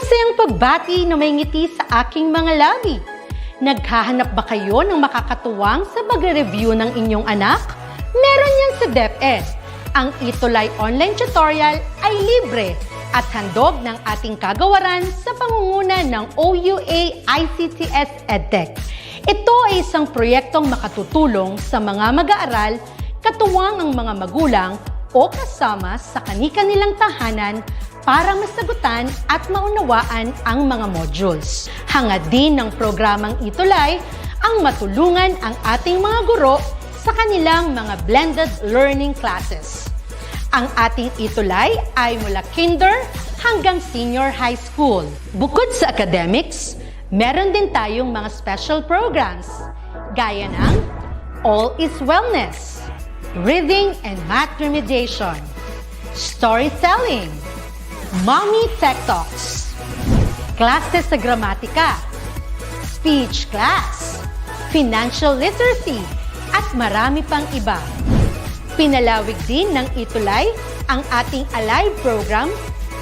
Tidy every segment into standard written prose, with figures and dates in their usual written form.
Masayang pagbati na may ngiti sa aking mga labi. Naghahanap ba kayo ng makakatuwang sa pagre-review ng inyong anak? Meron yan sa DepEd. Ang ETUlay online tutorial ay libre at handog ng ating kagawaran sa pangunguna ng OUA ICTS EdTech. Ito ay isang proyektong makatutulong sa mga mag-aaral, katuwang ang mga magulang o kasama sa kani-kanilang tahanan para masagutan at maunawaan ang mga modules. Hangad din ng programang ETUlay ang matulungan ang ating mga guro sa kanilang mga blended learning classes. Ang ating ETUlay ay mula kinder hanggang senior high school. Bukod sa academics, meron din tayong mga special programs gaya ng All is Wellness, Reading and Math Remediation, Storytelling, Mommy Tech Talks, Classes sa Gramatika, Speech Class, Financial Literacy, at marami pang iba. Pinalawig din ng ETUlay ang ating Alive program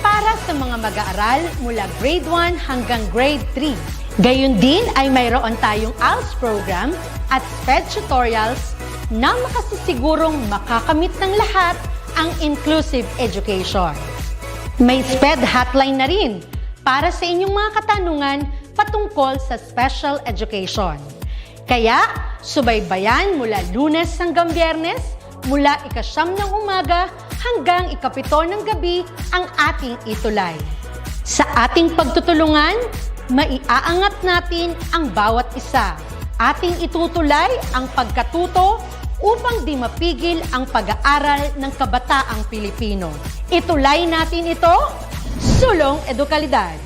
para sa mga mag-aaral mula grade 1 hanggang grade 3. Gayun din ay mayroon tayong ALS program at SPED tutorials na makasisigurong makakamit ng lahat ang inclusive education. May SPED hotline na rin para sa inyong mga katanungan patungkol sa special education. Kaya, subaybayan mula Lunes hanggang Biyernes, mula 9:00 ng umaga hanggang 7:00 ng gabi ang ating ETUlay. Sa ating pagtutulungan, maiaangat natin ang bawat isa. Ating itutulay ang pagkatuto upang di mapigil ang pag-aaral ng kabataang Pilipino. Itulay natin ito, sulong edukalidad.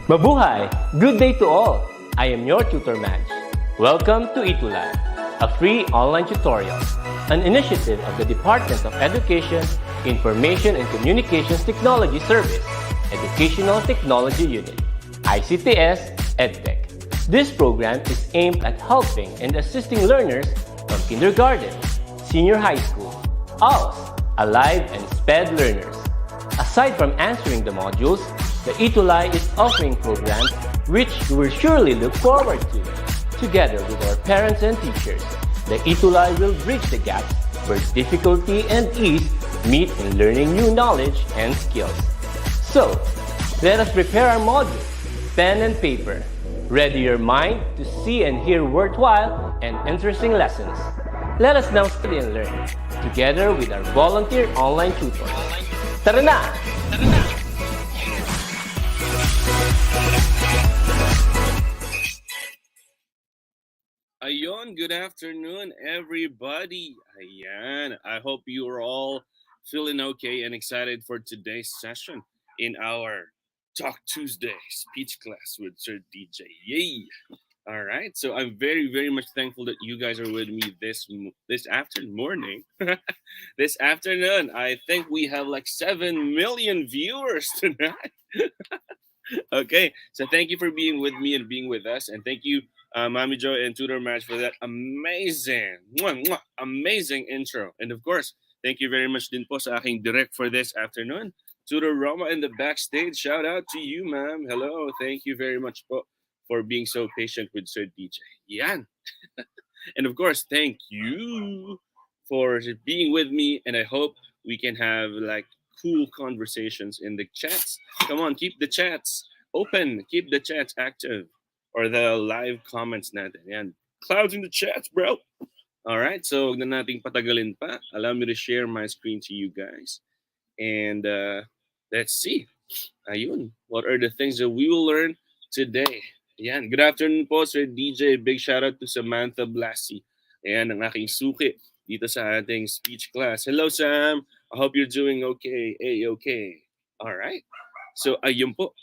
Mabuhay! Good day to all! I am your tutor Madge. Welcome to ETUlay, a free online tutorial, an initiative of the Department of Education, Information and Communications Technology Service, Educational Technology Unit, ICTS EdTech. This program is aimed at helping and assisting learners from kindergarten, senior high school, ALS, Alive, and SPED learners. Aside from answering the modules, the ETUlay is offering programs which you will surely look forward to. Together with our parents and teachers, the ETUlay will bridge the gaps where difficulty and ease meet in learning new knowledge and skills. So, let us prepare our modules, pen and paper. Ready your mind to see and hear worthwhile and interesting lessons. Let us now study and learn, together with our volunteer online tutors. Tara na! Tara na! Ayon, good afternoon, everybody. Ayan, I hope you are all feeling okay and excited for today's session in our Talk Tuesday speech class with Sir DJ. Yay! All right, so I'm very, very much thankful that you guys are with me this morning. This afternoon, I think we have like 7 million viewers tonight. Okay, so thank you for being with me and being with us, and thank you, Mami Jo and Tutor Match, for that amazing intro. And of course, thank you very much din po sa aking direct for this afternoon, Tutor Roma in the backstage. Shout out to you, ma'am. Hello, thank you very much po for being so patient with Sir DJ. Yan. And of course, thank you for being with me, and I hope we can have like cool conversations in the chats. Come on, keep the chats open, keep the chats active, or the live comments natin. Yan. Clouds in the chats, bro. All right, so huwag na nating patagalin pa. Allow me to share my screen to you guys. And let's see. Ayun, what are the things that we will learn today? Yan. Good afternoon po, Sir DJ. Big shout out to Samantha Blasi. Ayan, ang aking suki dito sa ating speech class. Hello, Sam. I hope you're doing okay. A-okay. All right. So, ayun po.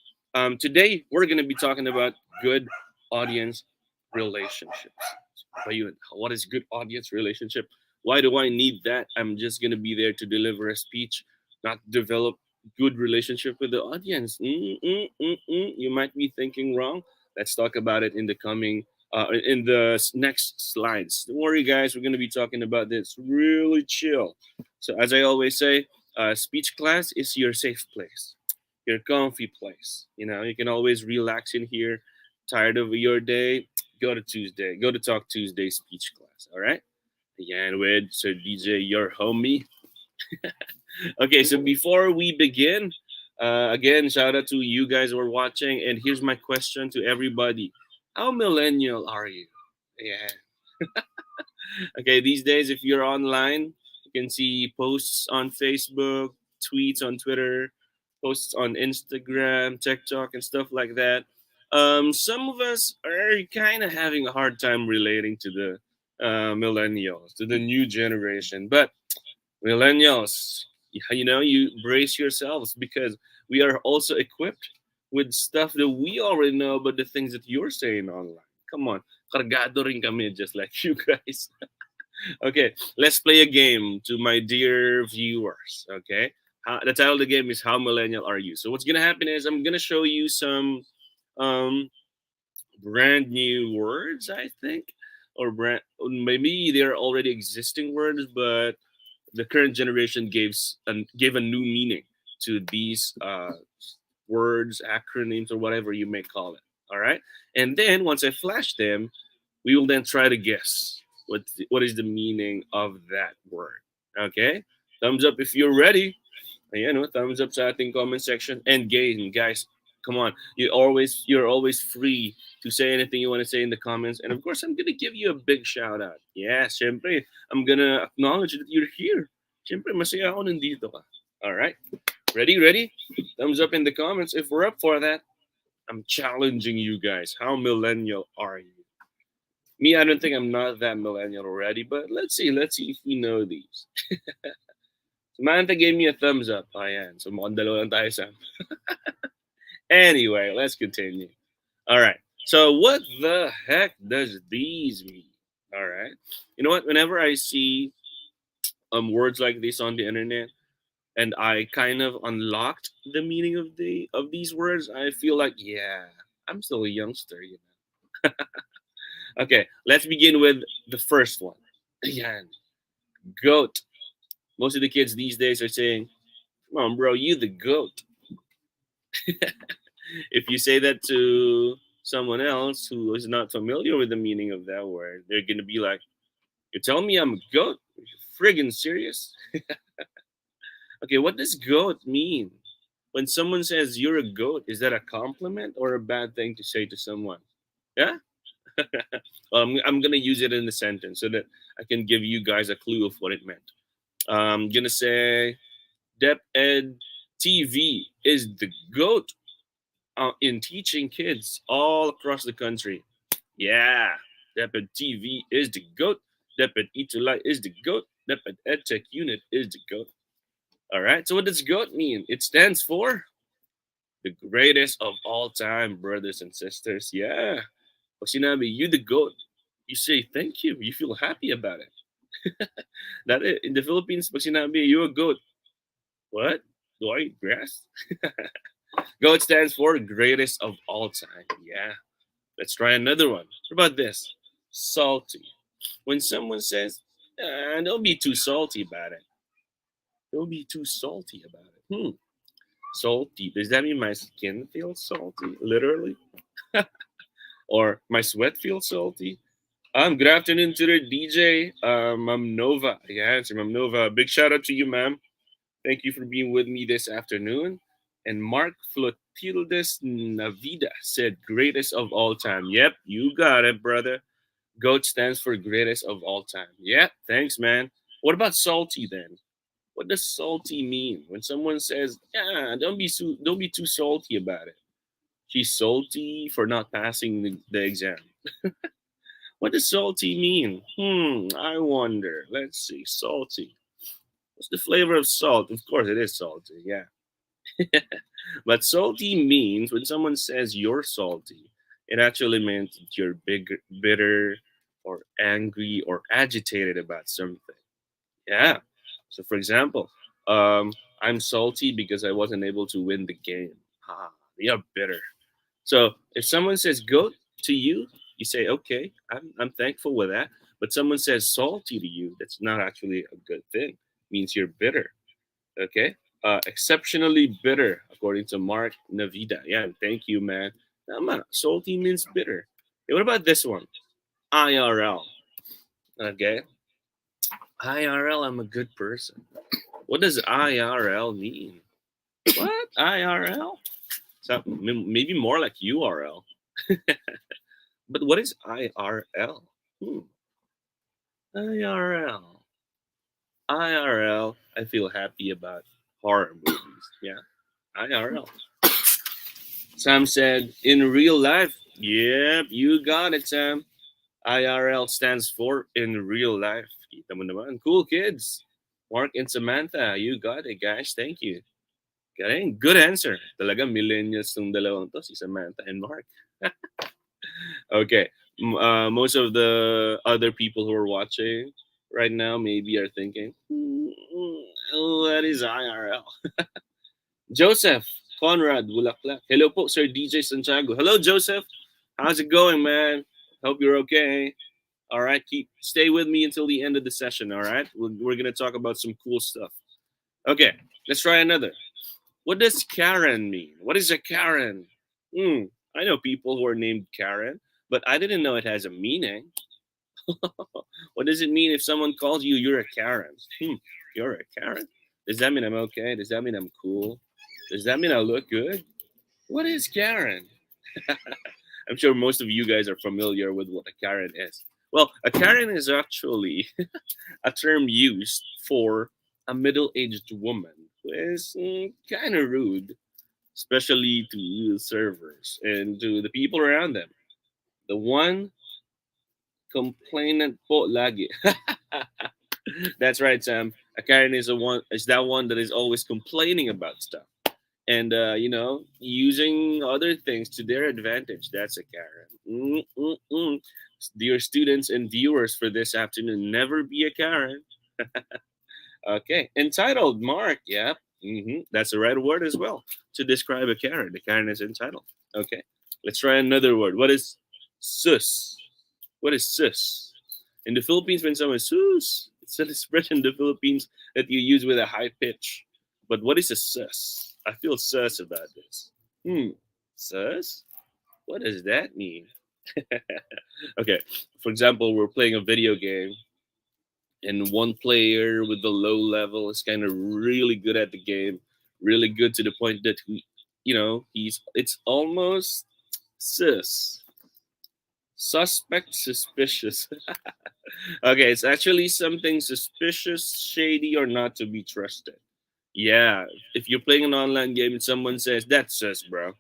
Today, we're going to be talking about good audience relationships. What is good audience relationship? Why do I need that? I'm just going to be there to deliver a speech, not develop good relationship with the audience. You might be thinking wrong. Let's talk about it in the coming in the next slides. Don't worry, guys. We're gonna be talking about this really chill. So as I always say, speech class is your safe place, your comfy place. You know, you can always relax in here. Tired of your day? Go to Tuesday. Go to Talk Tuesday speech class. All right. Again with Sir DJ, your homie. Okay, so before we begin, again, shout out to you guys who are watching. And here's my question to everybody: how millennial are you? Yeah. Okay, these days, if you're online, you can see posts on Facebook, tweets on Twitter, posts on Instagram, TikTok, and stuff like that. Some of us are kind of having a hard time relating to the millennials, to the new generation. But millennials, you know, you brace yourselves because we are also equipped with stuff that we already know about the things that you're saying online. Come on, kargado rin kami just like you guys. Okay, let's play a game to my dear viewers. Okay, the title of the game is "How Millennial Are You?" So what's gonna happen is I'm gonna show you some um, brand new words, I think, or brand maybe they're already existing words, but the current generation gave a new meaning to these words, acronyms, or whatever you may call it. All right, and then once I flash them, we will then try to guess what is the meaning of that word. Okay, thumbs up if you're ready. Ayan, no, thumbs up sa ating comment section. And guys, come on, you're always free to say anything you want to say in the comments. And of course, I'm gonna give you a big shout out. Yeah, syempre, I'm gonna acknowledge that you're here. Syempre, masaya ako nandito ka. All right, ready? Thumbs up in the comments if we're up for that. I'm challenging you guys. How millennial are you? Me, I don't think I'm not that millennial already, but let's see if we know these. Samantha gave me a thumbs up. Ayan. So mukhang dalawa lang tayo, Sam. Anyway, let's continue. All right. So what the heck does these mean? All right. You know what? Whenever I see words like this on the internet and I kind of unlocked the meaning of these words, I feel like, yeah, I'm still a youngster, you know. Okay, let's begin with the first one. Ayan. Goat. Most of the kids these days are saying, "Come on, bro, you the goat." If you say that to someone else who is not familiar with the meaning of that word, they're gonna be like, "You're telling me I'm a goat? Are you friggin' serious?" Okay, what does goat mean? When someone says you're a goat, is that a compliment or a bad thing to say to someone? Yeah? Well, I'm gonna use it in a sentence so that I can give you guys a clue of what it meant. I'm gonna say DepEd TV is the goat in teaching kids all across the country. Yeah, DepEd TV is the goat. DepEd ETUlay is the goat. DepEd EdTech Unit is the goat. All right. So what does goat mean? It stands for the greatest of all time, brothers and sisters. Yeah. Pag sinabi, you the goat, you say thank you. You feel happy about it. That in the Philippines, pag sinabi, you're a goat. What? Do I eat grass? Goat stands for greatest of all time. Yeah. Let's try another one. What about this? Salty. When someone says, don't be too salty about it. Don't be too salty about it. Salty. Does that mean my skin feels salty? Literally? Or my sweat feels salty? Good afternoon to the DJ, Ma'am Nova. Yeah, it's Ma'am Nova. Big shout out to you, ma'am. Thank you for being with me this afternoon. And Mark Flotildes Navida said, greatest of all time. Yep, you got it, brother. GOAT stands for greatest of all time. Yeah, thanks, man. What about salty then? What does salty mean? When someone says, "Yeah, don't be too salty about it." She's salty for not passing the exam. What does salty mean? I wonder. Let's see. Salty. What's the flavor of salt? Of course, it is salty. Yeah. But salty means when someone says you're salty, it actually means that you're bitter, or angry, or agitated about something. Yeah. So, for example, I'm salty because I wasn't able to win the game. Ah, you're bitter. So if someone says goat to you, you say, okay, I'm thankful with that. But someone says salty to you, that's not actually a good thing. It means you're bitter. Okay? Exceptionally bitter, according to Mark Navida. Yeah, thank you, man. Tama, salty means bitter. Okay, what about this one? IRL. Okay? IRL, I'm a good person. What does IRL mean? What? IRL? So, maybe more like URL. But what is IRL? IRL. IRL. I feel happy about horror movies. Yeah. IRL. Sam said, in real life. Yep, you got it, Sam. IRL stands for in real life. Kita mo naman. Cool kids. Mark and Samantha, you got it, guys. Thank you. Galing. Good answer. Talaga millennials tong dalawang to, si Samantha and Mark. Okay. Most of the other people who are watching right now maybe are thinking, what is IRL? Joseph Conrad Bulaklak. Hello po, Sir DJ Santiago. Hello, Joseph. How's it going, man? Hope you're okay. All right, stay with me until the end of the session. All right, we're gonna talk about some cool stuff. Okay, let's try another. What does Karen mean? What is a Karen? I know people who are named Karen, but I didn't know it has a meaning. What does it mean if someone calls you you're a Karen? You're a Karen? Does that mean I'm okay? Does that mean I'm cool? Does that mean I look good? What is Karen? I'm sure most of you guys are familiar with what a Karen is. Well, a Karen is actually a term used for a middle aged woman who is kind of rude, especially to the servers and to the people around them. The one complainant po lagi. That's right, Sam. A Karen is that one that is always complaining about stuff and using other things to their advantage. That's a Karen. Dear students and viewers for this afternoon, never be a Karen. Okay, entitled, Mark. Yeah, that's the right word as well to describe a Karen. The Karen is entitled. Okay, let's try another word. What is sus? What is sus? In the Philippines, when someone sus, it's an expression in the Philippines that you use with a high pitch. But what is a sus? I feel sus about this. Sus? What does that mean? Okay, for example, we're playing a video game and one player with the low level is kind of really good at the game, really good to the point that it's almost sus. Suspect, suspicious. Okay, it's actually something suspicious, shady, or not to be trusted. Yeah, if you're playing an online game and someone says that's sus, bro,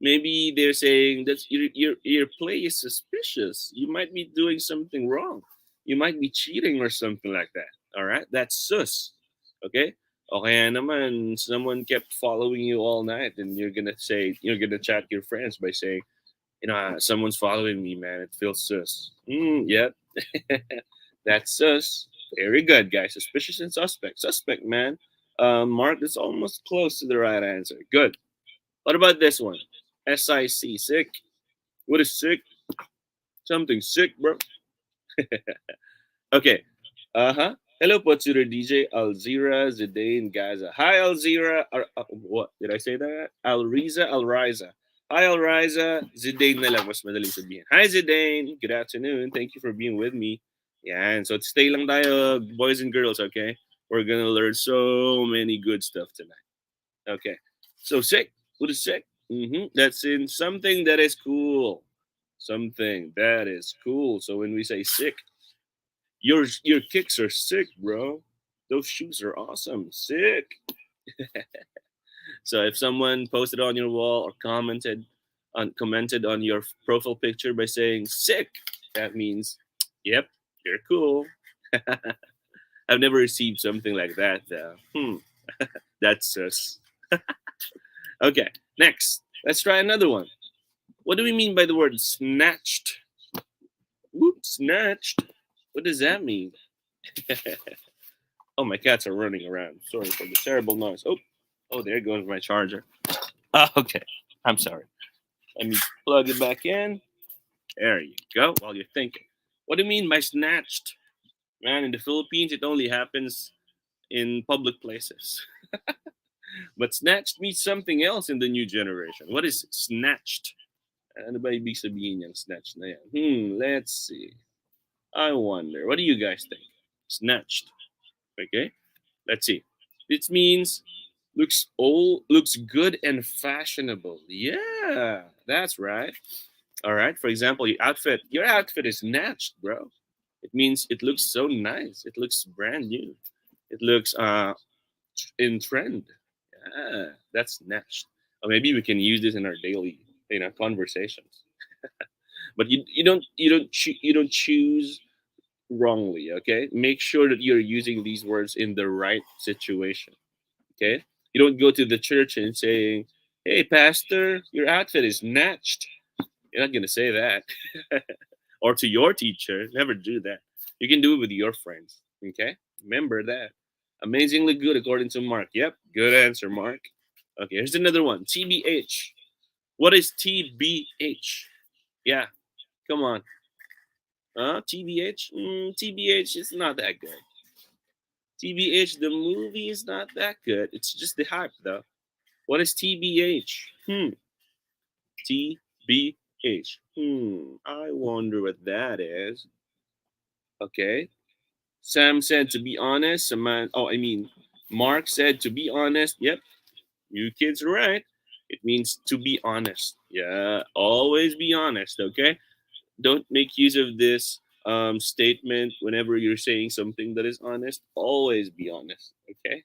maybe they're saying that your play is suspicious. You might be doing something wrong. You might be cheating or something like that. All right, that's sus. Okay. Okay, naman someone kept following you all night, and you're gonna chat your friends by saying, someone's following me, man. It feels sus. Yep. That's sus. Very good, guys. Suspicious and suspect. Suspect, man. Mark is almost close to the right answer. Good. What about this one? SIC, sick. What is sick? Something sick, bro. Okay. Hello, Potsuro DJ Alzira Zidane Gaza. Hi, Alzira. What did I say that? Alriza. Hi, Alriza. Zidane na lang. Mas madaling sabihin. Hi, Zidane. Good afternoon. Thank you for being with me. Yan. So, stay lang tayo, boys and girls, okay? We're going to learn so many good stuff tonight. Okay. So, sick. What is sick? That's in something that is cool. Something that is cool. So, when we say sick, your kicks are sick, bro. Those shoes are awesome. Sick. So if someone posted on your wall or commented on your profile picture by saying sick, that means, yep, you're cool. I've never received something like that though. That's sus. Okay, next. Let's try another one. What do we mean by the word snatched? Whoop, snatched. What does that mean? Oh, my cats are running around. Sorry for the terrible noise. Oh, there goes my charger. Okay. I'm sorry. Let me plug it back in. There you go. While you're thinking, what do you mean by snatched? Man, in the Philippines, it only happens in public places. But snatched means something else in the new generation. What is snatched? Ano ba ibig sabihin niyang snatched na yan? Let's see. I wonder. What do you guys think? Snatched. Okay, let's see. It means looks good and fashionable. Yeah, that's right. All right. For example, your outfit is snatched, bro. It means it looks so nice. It looks brand new. It looks in trend. Yeah, that's snatched. Or maybe we can use this in our daily, conversations. But you don't choose wrongly. Okay, make sure that you're using these words in the right situation. Okay, you don't go to the church and saying, "Hey, pastor, your outfit is snatched." You're not gonna say that. Or to your teacher. Never do that. You can do it with your friends. Okay? Remember that. Amazingly good according to Mark. Yep, good answer, Mark. Okay, here's another one. TBH. What is TBH? Yeah, come on. TBH? TBH is not that good. TBH, the movie is not that good. It's just the hype, though. What is TBH? TBH. I wonder what that is. Okay. Sam said to be honest. Mark said to be honest. Yep, you kids are right. It means to be honest. Yeah, always be honest. Okay, don't make use of this statement whenever you're saying something that is honest. Always be honest. Okay.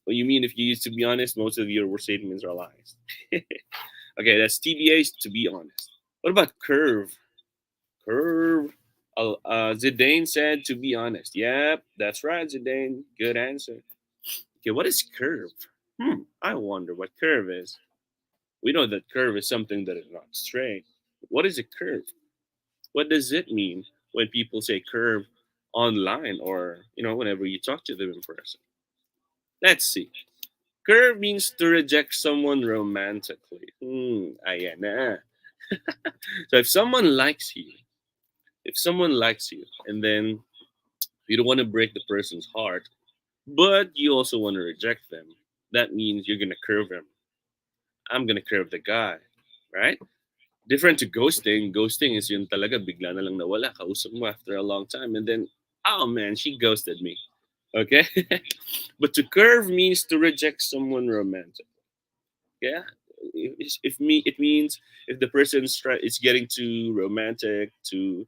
You mean if you used to be honest, most of your statements are lies. Okay, that's TBA to be honest. What about curve? Curve. Zidane said to be honest. Yep, that's right, Zidane. Good answer. Okay, what is curve? I wonder what curve is. We know that curve is something that is not straight. What is a curve? What does it mean when people say curve online or whenever you talk to them in person? Let's see. Curve means to reject someone romantically. Ayan na. So if someone likes you, and then you don't want to break the person's heart, but you also want to reject them, that means you're gonna curve him. I'm gonna curve the guy, right? Different to ghosting. Ghosting is yun talaga bigla na lang nawala, kausap mo after a long time, and then, oh man, she ghosted me. Okay? But to curve means to reject someone romantic. Yeah? It means if the person is getting too romantic, too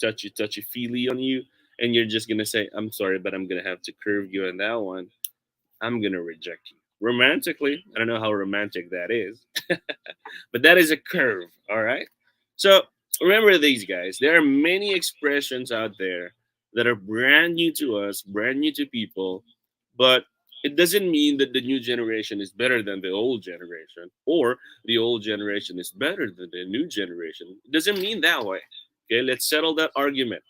touchy feely on you, and you're just gonna say, I'm sorry, but I'm gonna have to curve you on that one. I'm gonna reject you. Romantically, I don't know how romantic that is, but that is a curve, all right? So remember these guys. There are many expressions out there that are brand new to us, brand new to people, but it doesn't mean that the new generation is better than the old generation or the old generation is better than the new generation. It doesn't mean that way. Okay, let's settle that argument.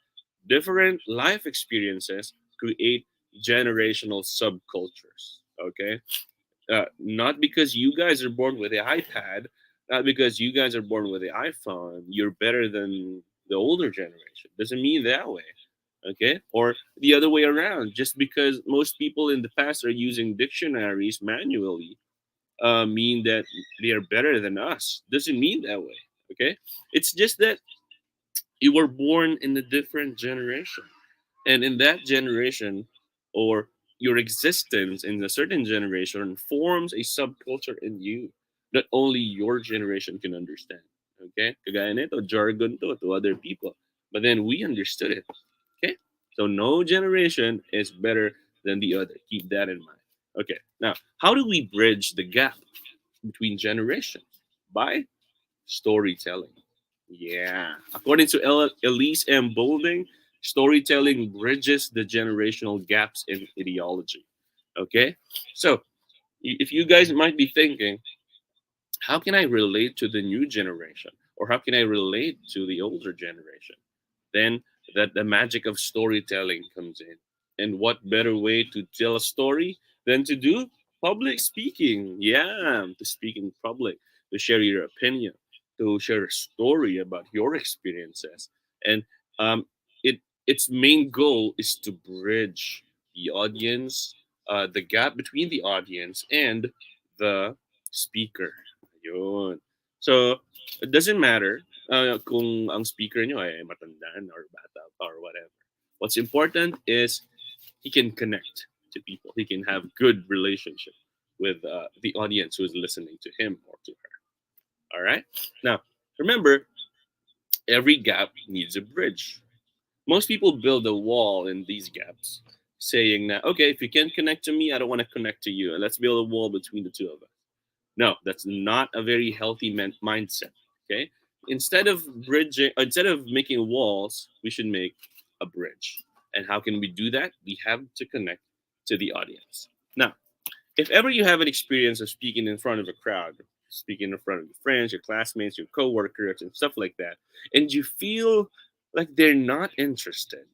Different life experiences create generational subcultures. Okay, not because you guys are born with the iPad, not because you guys are born with the iPhone, you're better than the older generation. Doesn't mean that way. Okay, or the other way around. Just because most people in the past are using dictionaries manually, mean that they are better than us. Doesn't mean that way. Okay, it's just that you were born in a different generation, and in that generation, or your existence in a certain generation forms a subculture in you that only your generation can understand. Okay, kagaya nito, jargon to other people, but then we understood it. Okay, so no generation is better than the other. Keep that in mind. Okay, now how do we bridge the gap between generations? By storytelling. Yeah. According to Elise M. Boulding, storytelling bridges the generational gaps in ideology. Okay? So, if you guys might be thinking, how can I relate to the new generation? Or how can I relate to the older generation? Then that the magic of storytelling comes in. And what better way to tell a story than to do public speaking? Yeah, to speak in public. to share your opinion, to share a story about your experiences. And um, its main goal is to bridge the audience, the gap between the audience and the speaker. Yun. So, it doesn't matter kung ang speaker nyo ay matandaan or bata pa or whatever. What's important is he can connect to people. He can have good relationship with the audience who is listening to him or to her. All right. Now, remember, every gap needs a bridge. Most people build a wall in these gaps, saying that, okay, if you can't connect to me, I don't want to connect to you. And let's build a wall between the two of us. No, that's not a very healthy mindset. Okay. Instead of making walls, we should make a bridge. And how can we do that? We have to connect to the audience. Now, if ever you have an experience of speaking in front of a crowd, speaking in front of your friends, your classmates, your coworkers, and stuff like that, and you feel like they're not interested,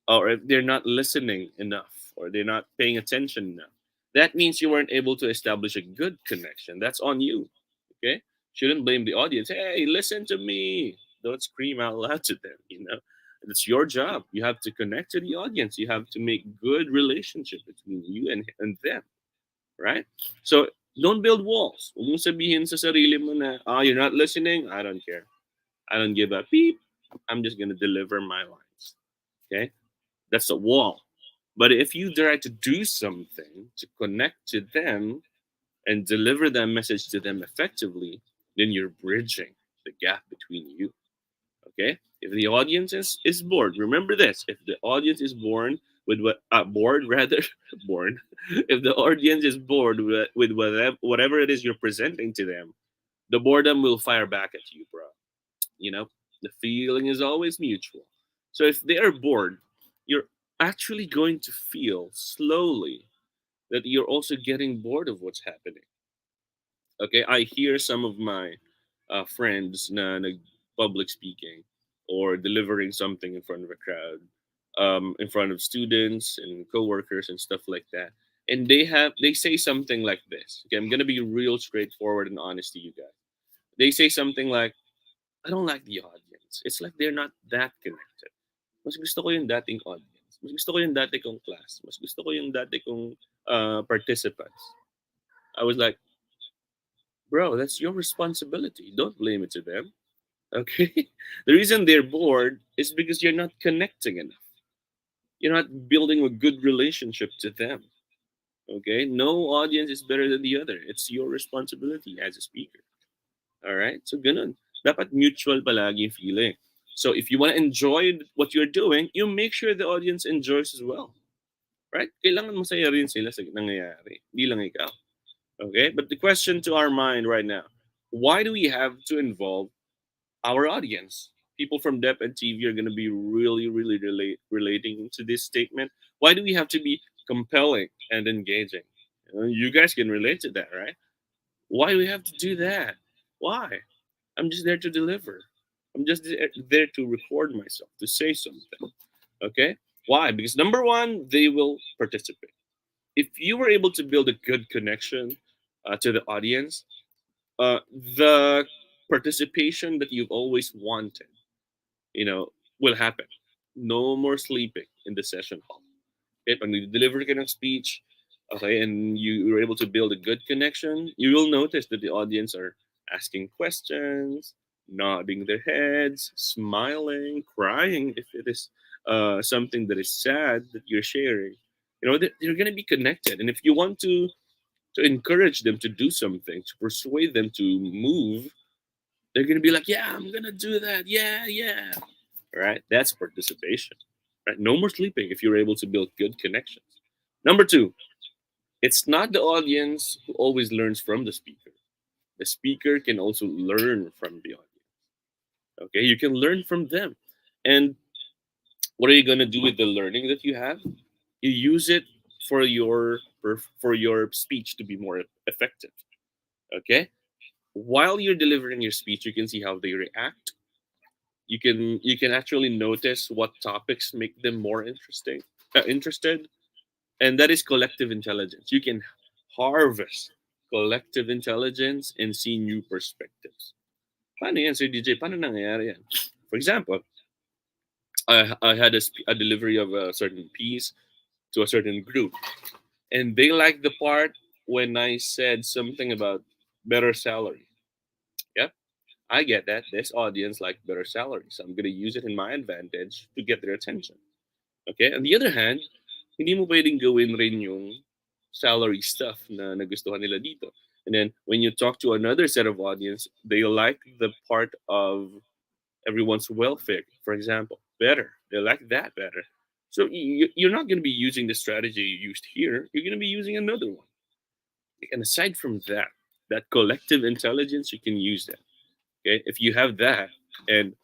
or if they're not listening enough, or they're not paying attention enough, that means you weren't able to establish a good connection. That's on you. Okay? Shouldn't blame the audience. Hey, listen to me. Don't scream out loud to them, you know? It's your job. You have to connect to the audience. You have to make good relationship between you and them, right? So don't build walls. Huwag mong sabihin sa sarili mo na, you're not listening. I don't care. I don't give a beep. I'm just gonna deliver my lines. Okay, that's a wall. But if you try to do something to connect to them and deliver that message to them effectively, then you're bridging the gap between you. Okay, if the audience is bored, remember this: if the audience is born with what bored rather born, if the audience is bored with whatever it is you're presenting to them, the boredom will fire back at you, bro. You know, the feeling is always mutual. So if they are bored, you're actually going to feel slowly that you're also getting bored of what's happening. Okay, I hear some of my friends na public speaking or delivering something in front of a crowd, in front of students and coworkers and stuff like that. And they say something like this. Okay, I'm gonna be real straightforward and honest to you guys. They say something like, I don't like the audience. It's like they're not that connected. Mas gusto ko yung dating audience. Mas gusto ko yung dati kong class. Mas gusto ko yung dati kong participants. I was like, bro, that's your responsibility. Don't blame it to them. Okay? The reason they're bored is because you're not connecting enough. You're not building a good relationship to them. Okay? No audience is better than the other. It's your responsibility as a speaker. All right? So ganun. Dapat mutual palagi yung feeling. So if you want to enjoy what you're doing, you make sure the audience enjoys as well. Right? Kailangan masaya rin sila sa nangyayari. Hindi lang ikaw. Okay? But the question to our mind right now, why do we have to involve our audience? People from DepEd TV are going to be really, really relating to this statement. Why do we have to be compelling and engaging? You guys can relate to that, right? Why do we have to do that? Why? I'm just there to deliver. I'm just there to record myself, to say something. Okay? Why? Because number one, they will participate. If you were able to build a good connection to the audience, the participation that you've always wanted, you know, will happen. No more sleeping in the session hall. Okay, pag nag-deliver ka ng speech, okay, and you were able to build a good connection, you will notice that the audience are asking questions, nodding their heads, smiling, crying if it is something that is sad that you're sharing. You know, they're going to be connected. And if you want to encourage them to do something, to persuade them to move, they're going to be like, yeah, I'm going to do that. Yeah, yeah. Right? That's participation. Right? No more sleeping if you're able to build good connections. Number two, it's not the audience who always learns from the speaker. The speaker can also learn from the audience. Okay, you can learn from them. And what are you going to do with the learning that you have? You use it for your speech to be more effective. Okay, while you're delivering your speech, you can see how they react. You can actually notice what topics make them more interested, and that is collective intelligence. You can harvest collective intelligence, and see new perspectives. Paano yan, Sir DJ? Paano nangyayari yan? For example, I had a delivery of a certain piece to a certain group, and they liked the part when I said something about better salary. Yep, I get that. This audience like better salary, so I'm gonna use it in my advantage to get their attention. Okay? On the other hand, hindi mo pwedeng gawin rin yung salary stuff na nagustuhan nila dito. And then when you talk to another set of audience, they like the part of everyone's welfare, for example, better. They like that better. So you're not going to be using the strategy you used here. You're going to be using another one. And aside from that, that collective intelligence, you can use that. Okay, if you have that and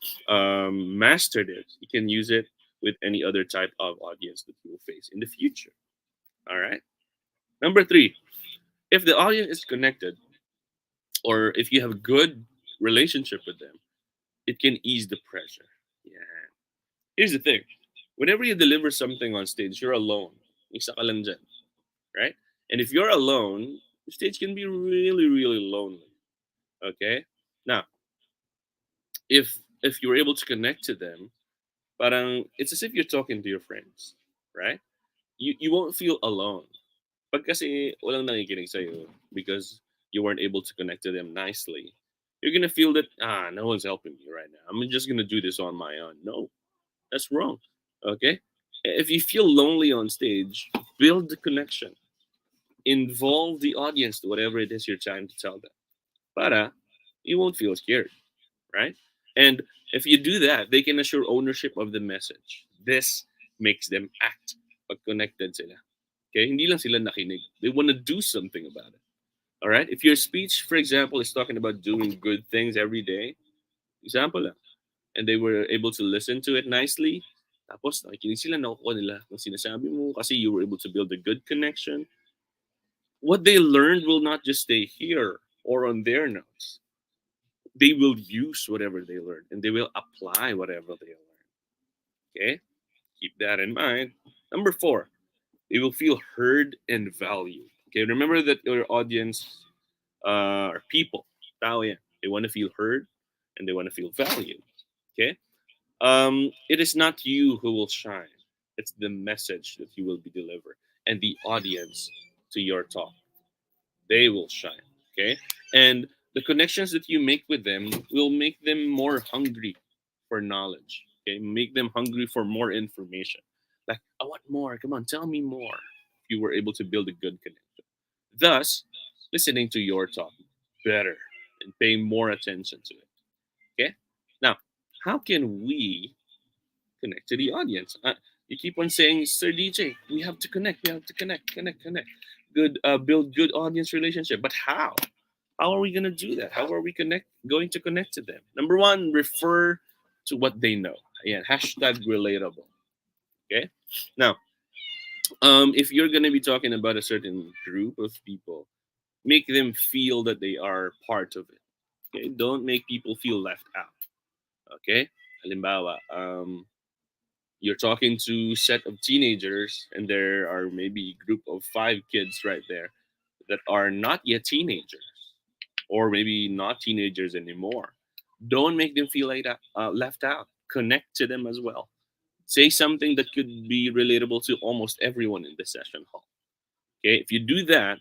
mastered it, you can use it with any other type of audience that you will face in the future. All right. Number three, if the audience is connected, or if you have a good relationship with them, it can ease the pressure. Yeah. Here's the thing: whenever you deliver something on stage, you're alone. Isa ka lang dyan, right? And if you're alone, the stage can be really, really lonely. Okay. Now, if you're able to connect to them, parang it's as if you're talking to your friends, right? You won't feel alone. Pag kasi walang nakikinig sa'yo because you weren't able to connect to them nicely, you're gonna feel that no one's helping me right now. I'm just gonna do this on my own. No, that's wrong. Okay? If you feel lonely on stage, build the connection. Involve the audience to whatever it is you're trying to tell them. Para you won't feel scared, right? And if you do that, they can assure ownership of the message. This makes them act pag connected sila. Okay? Hindi lang sila nakinig. They want to do something about it. All right? If your speech, for example, is talking about doing good things every day, example lang, and they were able to listen to it nicely, tapos nakikinig sila, nakukuha nila ng sinasabi mo kasi you were able to build a good connection. What they learned will not just stay here or on their notes. They will use whatever they learn and they will apply whatever they learn. Okay? Keep that in mind. Number four, they will feel heard and valued. Okay, remember that your audience are people. Tao yan. They want to feel heard and they want to feel valued. Okay? It is not you who will shine. It's the message that you will be delivered and the audience to your talk. They will shine. Okay? And the connections that you make with them will make them more hungry for knowledge. Okay? Make them hungry for more information. Like, I want more. Come on, tell me more. If you were able to build a good connection. Thus, listening to your talk better and paying more attention to it. Okay? Now, how can we connect to the audience? You keep on saying, Sir DJ, we have to connect. We have to connect. Good, build good audience relationship. But how? How are we gonna do that? How are we going to connect to them? Number one, refer to what they know. Yeah, hashtag relatable. Okay. Now, if you're gonna be talking about a certain group of people, make them feel that they are part of it. Okay. Don't make people feel left out. Okay. Halimbawa, you're talking to a set of teenagers and there are maybe a group of five kids right there that are not yet teenagers or maybe not teenagers anymore. Don't make them feel like that, left out. Connect to them as well. Say something that could be relatable to almost everyone in the session hall. Okay, if you do that,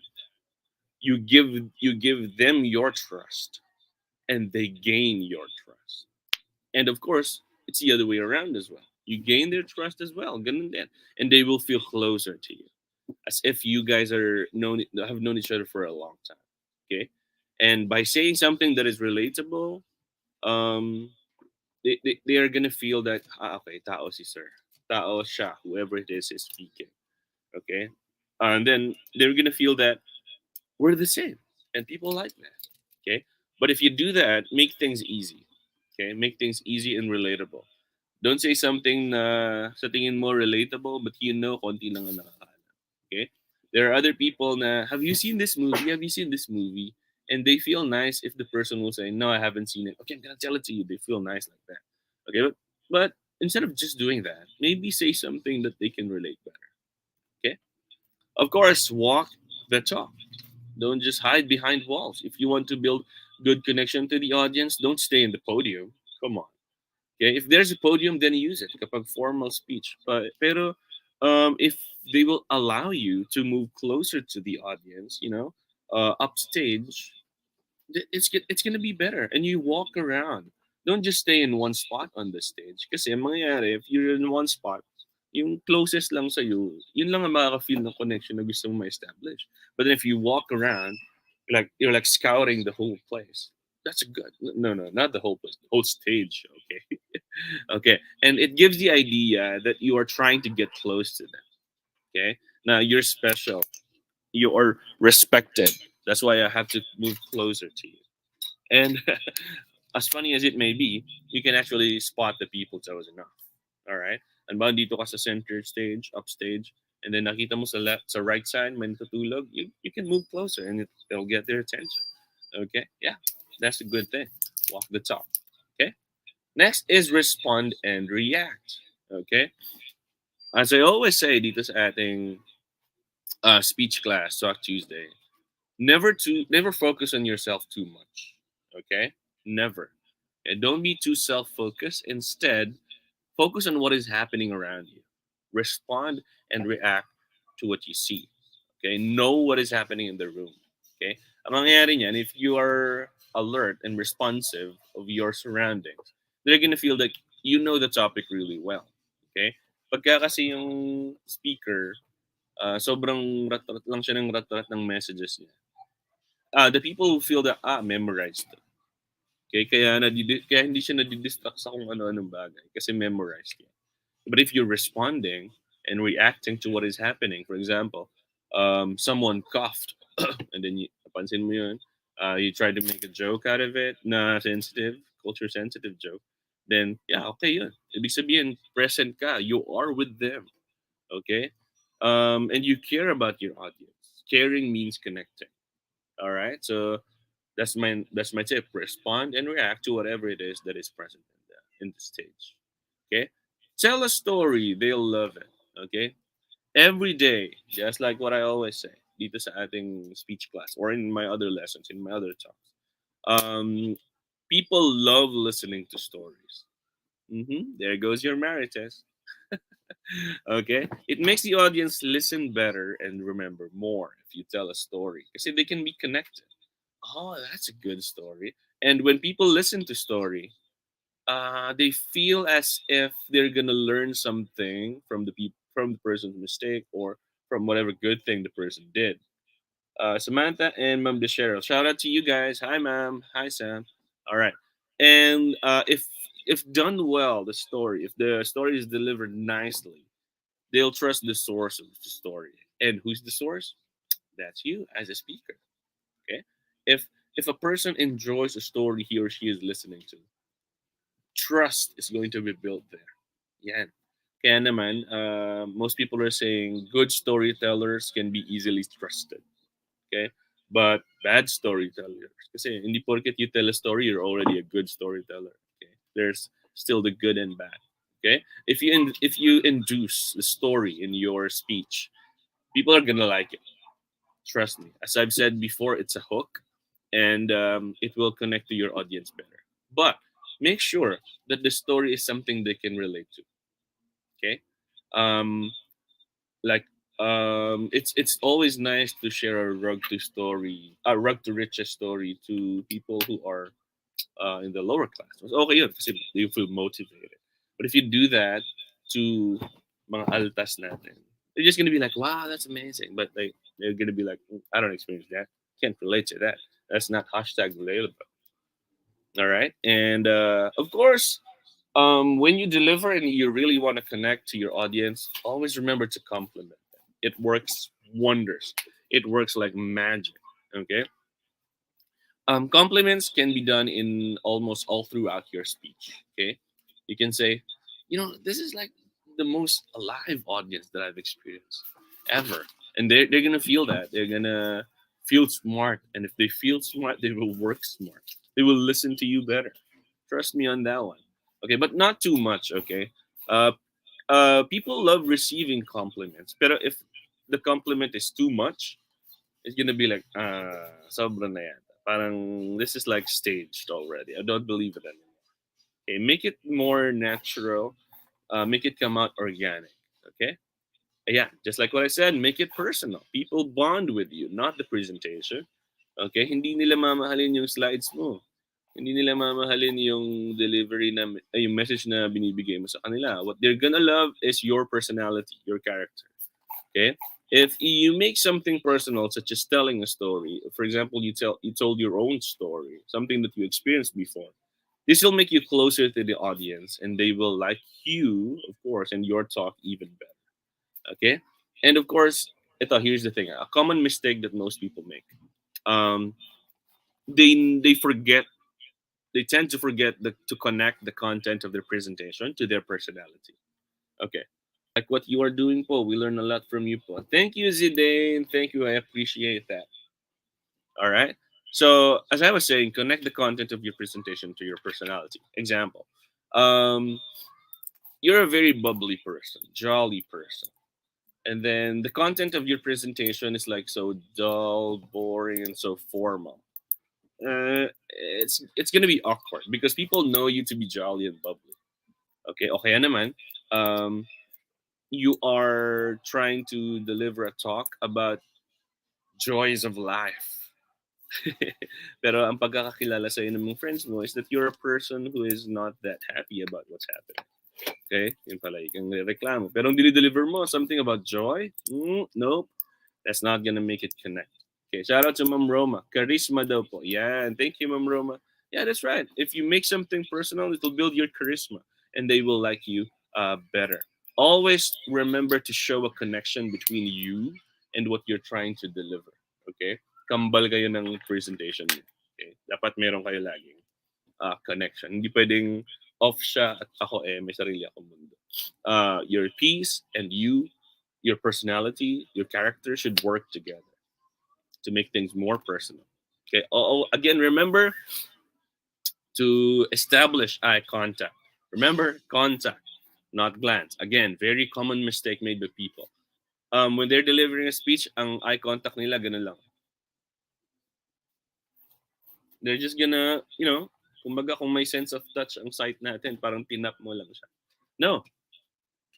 you give them your trust and they gain your trust. And of course, it's the other way around as well. You gain their trust as well, ganun din. And they will feel closer to you, as if you guys have known each other for a long time. Okay, and by saying something that is relatable, um, they are gonna feel that okay, tao si sir, tao siya, whoever it is speaking. Okay, and then they're gonna feel that we're the same, and people like that. Okay, but if you do that, make things easy. Okay, make things easy and relatable. Don't say something na sa tingin mo relatable, but you know konti lang ang nakakaalam. Okay? There are other people na, have you seen this movie? Have you seen this movie? And they feel nice if the person will say, no, I haven't seen it. Okay, I'm gonna tell it to you. They feel nice like that. Okay, but instead of just doing that, maybe say something that they can relate better. Okay? Of course, walk the talk. Don't just hide behind walls. If you want to build good connection to the audience, don't stay in the podium. Come on. Okay, if there's a podium, then use it kapag formal speech. Pero if they will allow you to move closer to the audience, upstage, it's gonna be better. And you walk around. Don't just stay in one spot on the stage. Kasi ang mangyayari, if you're in one spot, yung closest lang sa'yo, yun lang ang makaka-feel ng connection na gusto mong ma-establish. But then if you walk around, like you're like scouting the whole place. That's a good. No, no, not the whole place, the whole stage. Okay, okay, and it gives the idea that you are trying to get close to them. Okay, now you're special, you are respected. That's why I have to move closer to you. And as funny as it may be, you can actually spot the people close enough. All right. And dito ka sa center stage, upstage, and then nakita mo sa left, sa right side, may natutulog, you can move closer and it'll get their attention. Okay. Yeah. That's a good thing. Walk the talk. Okay. Next is respond and react. Okay. As I always say dito sa ating speech class, Talk Tuesday, never focus on yourself too much. Okay? Never. And don't be too self-focused. Instead, focus on what is happening around you. Respond and react to what you see. Okay? Know what is happening in the room. Okay? Ang mangyayari niyan, if you are alert and responsive of your surroundings, they're gonna feel that you know the topic really well. Okay? Pagka kasi yung speaker, sobrang rat-rat lang siya ng rat-rat ng messages niya. The people who feel that, memorized. Okay, kaya hindi siya nadidistract sa kung ano-anong bagay kasi memorized niya. But if you're responding and reacting to what is happening, for example, someone coughed and then napansin mo yun, you try to make a joke out of it na sensitive, culture sensitive joke, then yeah, okay yun. Ibig sabihin, present ka, you are with them. Okay? And you care about your audience. Caring means connecting. All right? So that's my tip. Respond and react to whatever it is that is present in the stage. Okay? Tell a story, they'll love it. Okay? Every day, just like what I always say, dito sa ating speech class or in my other lessons, in my other talks. People love listening to stories. There goes your Marites. Okay? It makes the audience listen better and remember more if you tell a story. Because they can be connected. Oh, that's a good story. And when people listen to story, they feel as if they're gonna learn something from the person's mistake or from whatever good thing the person did. Samantha and Ma'am DeSheryl, shout out to you guys. Hi, Ma'am. Hi, Sam. All right. And if done well, if the story is delivered nicely, they'll trust the source of the story. And who's the source? That's you as a speaker. Okay. If a person enjoys a story he or she is listening to, trust is going to be built there. Yan. Kaya naman, most people are saying good storytellers can be easily trusted. Okay? But bad storytellers, kasi hindi porket you tell a story, you're already a good storyteller. Okay? There's still the good and bad. Okay? If you induce the story in your speech, people are gonna like it. Trust me. As I've said before, it's a hook, and it will connect to your audience better. But make sure that the story is something they can relate to. Okay, um, like it's always nice to share a rug to riches story to people who are in the lower class. Okay, yun, kasi you feel motivated. But if you do that to mga altas natin, they're just gonna be like, wow, that's amazing. But they're gonna be like, I don't experience that. Can't relate to that. That's not hashtag relatable. All right. And of course, when you deliver and you really want to connect to your audience, always remember to compliment them. It works wonders. It works like magic. Okay. Compliments can be done in almost all throughout your speech. Okay. You can say, this is like the most alive audience that I've experienced ever. And they're going to feel that. They're going to feel smart. And if they feel smart, they will work smart. They will listen to you better. Trust me on that one. Okay, but not too much. Okay, uh, people love receiving compliments, but if the compliment is too much, it's gonna be like, sobra na yata. Parang this is like staged already. I don't believe it anymore. Okay, make it more natural. Make it come out organic. Okay. Yeah, just like what I said, make it personal. People bond with you, not the presentation. Okay, hindi nila mamahalin yung slides mo. Hindi nila mamahalin yung delivery na yung message na binibigay mo sa kanila. What they're gonna love is your personality, your character. Okay? If you make something personal, such as telling a story, for example, you told your own story, something that you experienced before. This will make you closer to the audience, and they will like you, of course, and your talk even better. Okay, and of course, here's the thing: a common mistake that most people make. Um, they forget. They tend to forget to connect the content of their presentation to their personality. Okay, like what you are doing, Paul. We learn a lot from you, Paul. Thank you, Zidane. Thank you. I appreciate that. All right. So as I was saying, connect the content of your presentation to your personality. Example, um, you're a very bubbly person, jolly person, and then the content of your presentation is like so dull, boring, and so formal. It's gonna be awkward because people know you to be jolly and bubbly. Okay naman. Um, you are trying to deliver a talk about joys of life. Pero ang pagkakakilala sa ng mga friends mo is that you're a person who is not that happy about what's happening. Okay? Yun pala, ikang reklamo. Pero ang dinideliver mo, something about joy? Nope. That's not gonna make it connect. Okay, shout out to Ma'am Roma. Charisma daw po. Yeah, and thank you, Ma'am Roma. Yeah, that's right. If you make something personal, it'll build your charisma, and they will like you better. Always remember to show a connection between you and what you're trying to deliver. Okay? Kambal kayo ng presentation niyo. Okay? Dapat meron kayo laging connection. Hindi pwedeng off siya at ako may sarili akong mundo. Your piece and your personality, your character should work together to make things more personal. Okay. Again, remember to establish eye contact. Remember, contact, not glance. Again, very common mistake made by people. When they're delivering a speech, ang eye contact nila ganun lang. They're just gonna, kumbaga kung may sense of touch ang sight natin, parang tinap mo lang siya. No,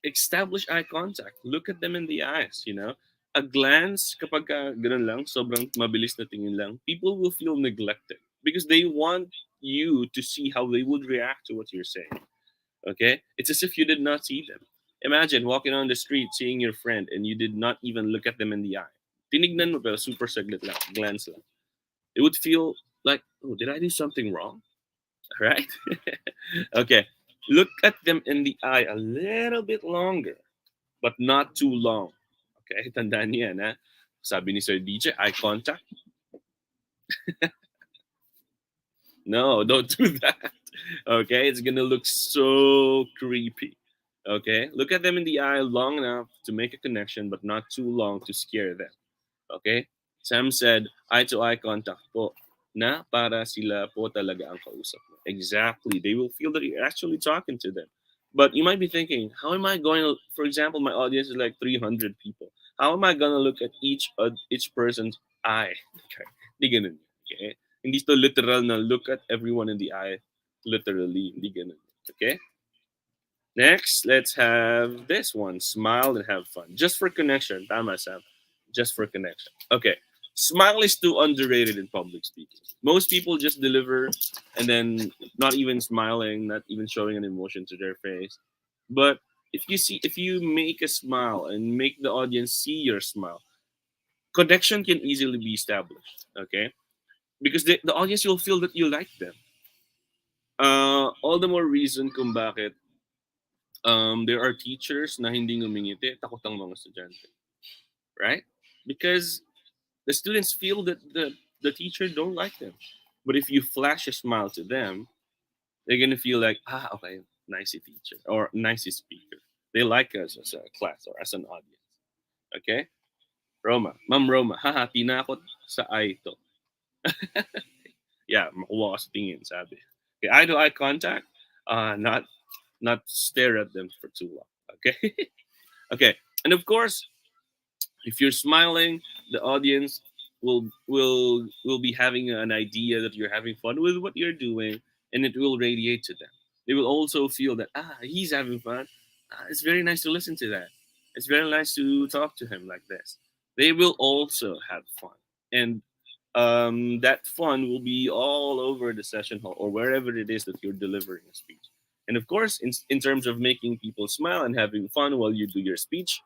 establish eye contact. Look at them in the eyes, A glance, kapag ganun lang, sobrang mabilis na tingin lang, people will feel neglected because they want you to see how they would react to what you're saying. Okay? It's as if you did not see them. Imagine walking on the street, seeing your friend, and you did not even look at them in the eye. Tinignan mo pero super saglit lang, glance lang. It would feel like, oh, did I do something wrong? Right? Okay. Look at them in the eye a little bit longer, but not too long. Okay, tandaan niya na sabi ni Sir DJ, eye contact. No, don't do that. Okay, it's gonna look so creepy. Okay, look at them in the eye long enough to make a connection, but not too long to scare them. Okay, Sam said, eye to eye contact po na para sila po talaga ang kausap mo. Exactly. They will feel that you're actually talking to them. But you might be thinking, how am I going to, for example, my audience is like 300 people. How am I going to look at each person's eye? Okay. Hindi ganun. Okay? Hindi to literal na look at everyone in the eye. Literally. Hindi ganun. Okay? Next, let's have this one. Smile and have fun. Just for connection. Tama, Sam. Just for connection. Okay. Smile is too underrated in public speaking. Most people just deliver and then not even smiling, not even showing an emotion to their face. But if you make a smile and make the audience see your smile, connection can easily be established. Okay? Because the audience will feel that you like them. All the more reason kung bakit there are teachers na hindi ngumingiti, takot ang mga estudyante. Right? Because the students feel that the teacher don't like them. But if you flash a smile to them, they're gonna feel like, okay, nice teacher or nice speaker. They like us as a class or as an audience. Okay? Roma, Ma'am Roma, tinakot sa eye to. Yeah, makuha ka sa tingin, sabi. Okay, eye to eye contact, not stare at them for too long. Okay? Okay. And of course, if you're smiling, the audience will be having an idea that you're having fun with what you're doing, and it will radiate to them. They will also feel that he's having fun. It's very nice to listen to that. It's very nice to talk to him like this. They will also have fun, and that fun will be all over the session hall or wherever it is that you're delivering a speech. And of course, in terms of making people smile and having fun while you do your speech,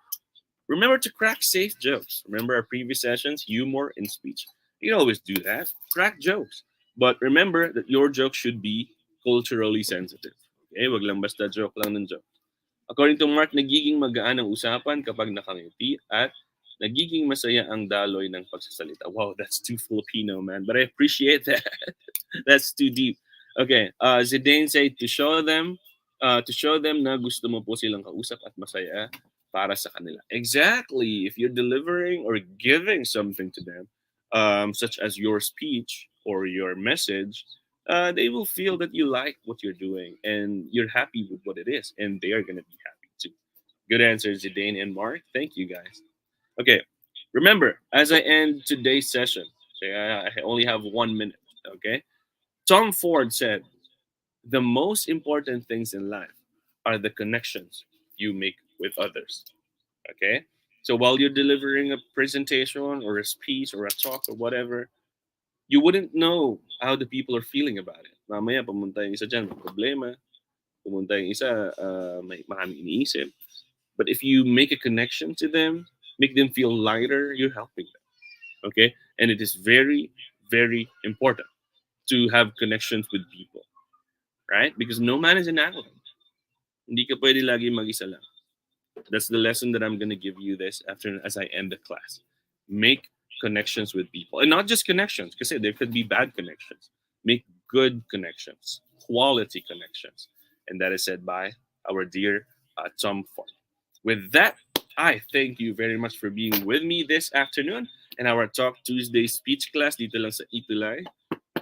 remember to crack safe jokes. Remember our previous sessions, humor in speech. You can always do that. Crack jokes. But remember that your joke should be culturally sensitive. Okay? Wag lang basta joke lang ng joke. According to Mark, nagiging magaan ang usapan kapag nakangiti at nagiging masaya ang daloy ng pagsasalita. Wow, that's too Filipino, man. But I appreciate that. That's too deep. Okay, Zidane said to show them na gusto mo po silang kausap at masaya para sa kanila. Exactly. If you're delivering or giving something to them, such as your speech or your message, they will feel that you like what you're doing and you're happy with what it is, and they are going to be happy too. Good answer, Zidane and Mark. Thank you, guys. Okay, remember, as I end today's session, I only have 1 minute, okay? Tom Ford said, the most important things in life are the connections you make with others. Okay? So while you're delivering a presentation or a speech or a talk or whatever, you wouldn't know how the people are feeling about it. Mamaya, pumunta yung isa dyan, may problema. Pumunta yung isa, may maraming iniisip. But if you make a connection to them, make them feel lighter, you're helping them. Okay? And it is very, very important to have connections with people, right? Because no man is an island. Hindi ka pwede lagi mag-isa lang. That's the lesson that I'm going to give you this afternoon as I end the class. Make connections with people. And not just connections, because there could be bad connections. Make good connections, quality connections. And that is said by our dear Tom Ford. With that, I thank you very much for being with me this afternoon in our Talk Tuesday speech class dito lang sa ETUlay.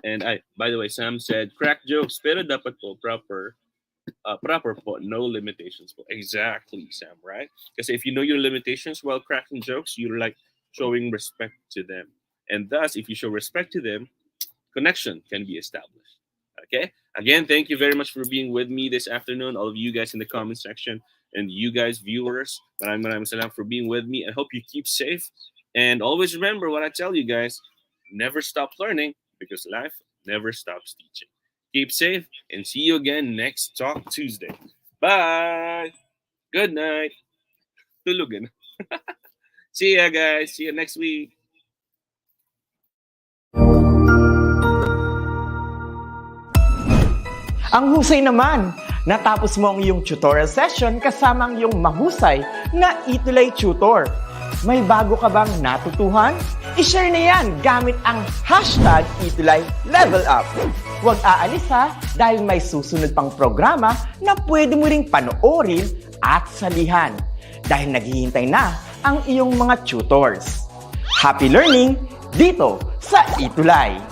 And by the way, Sam said, crack jokes, pero dapat po proper po, no limitations po. Exactly, Sam, right? Because if you know your limitations while cracking jokes, you're like showing respect to them. And thus, if you show respect to them, connection can be established. Okay? Again, thank you very much for being with me this afternoon, all of you guys in the comment section, and you guys, viewers, maraming salamat for being with me. I hope you keep safe. And always remember what I tell you guys, never stop learning, because life never stops teaching. Keep safe and see you again next Talk Tuesday. Bye. Good night. Tulugan. See ya, guys. See you next week. Ang husay naman! Natapos mo ang iyong tutorial session kasama ang iyong mahusay na ETUlay tutor. May bago ka bang natutuhan? I-share na yan gamit ang hashtag ETUlay Level Up. Huwag aalis ha, dahil may susunod pang programa na pwede mo ring panoorin at salihan. Dahil naghihintay na ang iyong mga tutors. Happy learning dito sa ETUlay!